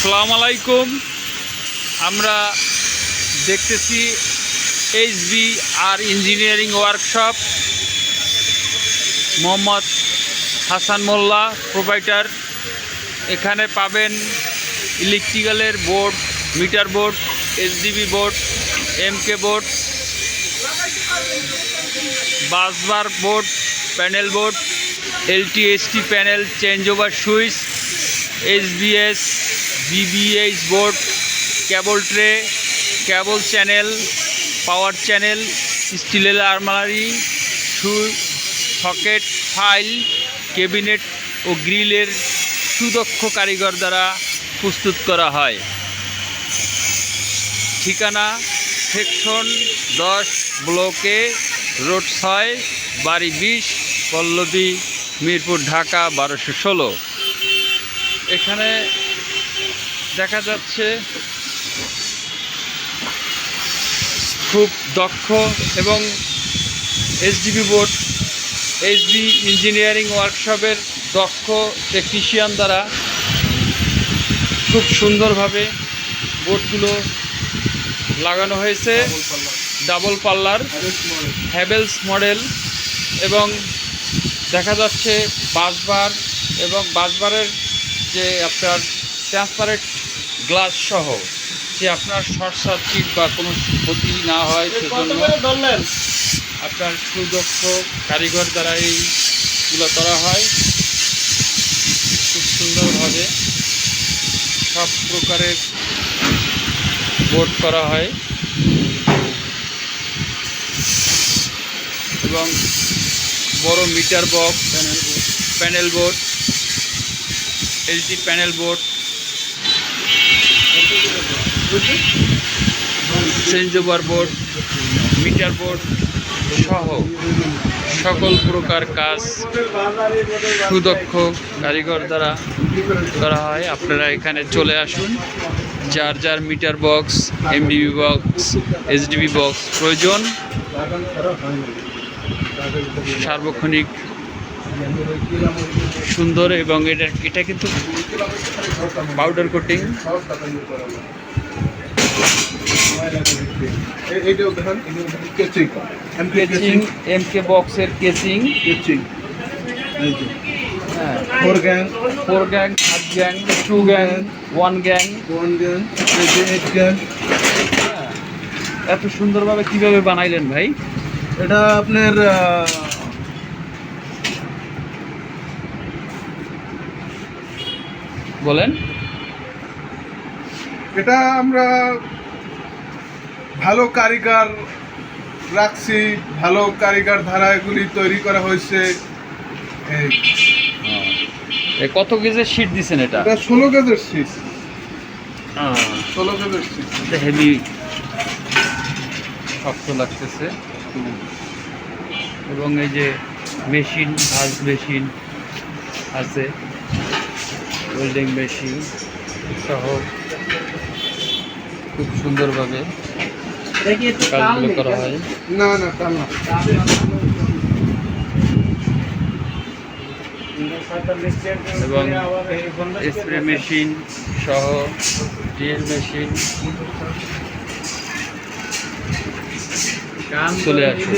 আসসালামু আলাইকুম। আমরা দেখতেছি HBR engineering workshop, Mohammad Hasan Molla proprietor. এখানে পাবেন ইলেকট্রিক্যালের board, meter board, HDB board, MK board, busbar board, panel board, LT/HT panel, change over switch, HBS BBH board, cable tray, cable channel, power channel, স্টিলের আলমারি, socket, file, cabinet ও গ্রিলের সুদক্ষ কারিগর দ্বারা প্রস্তুত করা হয়। ঠিকানা সেকশন 10, ব্লকে, রোড 6, বাড়ি 20, পল্লবী, মিরপুর, ঢাকা 1216। এখানে দেখা যাচ্ছে খুব দক্ষ এবং HDB বোর্ড, HB ইঞ্জিনিয়ারিং ওয়ার্কশপের দক্ষ টেকনিশিয়ান দ্বারা খুব সুন্দরভাবে বোর্ডগুলো লাগানো হয়েছে। ডাবল পাল্লার হ্যাভেলস মডেল, এবং দেখা যাচ্ছে বাসবার এবং বাসবারের যে আপনার ট্রান্সপারেন্ট গ্লাস সহ, যে আপনার শর্ট সার্কিট বা কোনো ক্ষতি না হয় সেজন্য আপনার সুদক্ষ কারিগর দ্বারা এইগুলো করা হয়। খুব সুন্দরভাবে সব প্রকারের বোর্ড করা হয় এবং বড় meter box, panel board, LT panel board, change over board, meter board সহ সকল প্রকার কাজ সুদক্ষ কারিগর দ্বারা করা হয়। আপনারা এখানে চলে আসুন। যার যার meter box, MDB box, HDB box প্রয়োজন, সার্বক্ষণিক সুন্দর, এবং এটা কিন্তু পাউডার কোটিং। MK বক্সের কেচিং, 4 gang, 8 gang, 2 gang, 1 gang, 8 gang. এত সুন্দরভাবে কিভাবে বানাইলেন ভাই? এটা আপনার বলেন। এটা আমরা ভালো কারিগর রাখছি, ভালো কারিগর ধারা এগুলি তৈরি করা হয়েছে। কত গেজের শীট দিচ্ছেন? এটা 16 গেজের শীট। 16 গেজের শীট। হেভি শক্ত লাগতেছে। এবং এই যে মেশিন, ভাঁজ মেশিন আছে, ওয়েল্ডিং মেশিন সহ খুব সুন্দরভাবে কাজগুলো করা হয়। না না কাল না। এবং স্প্রে মেশিন সহ ড্রিল মেশিন চলে আসে।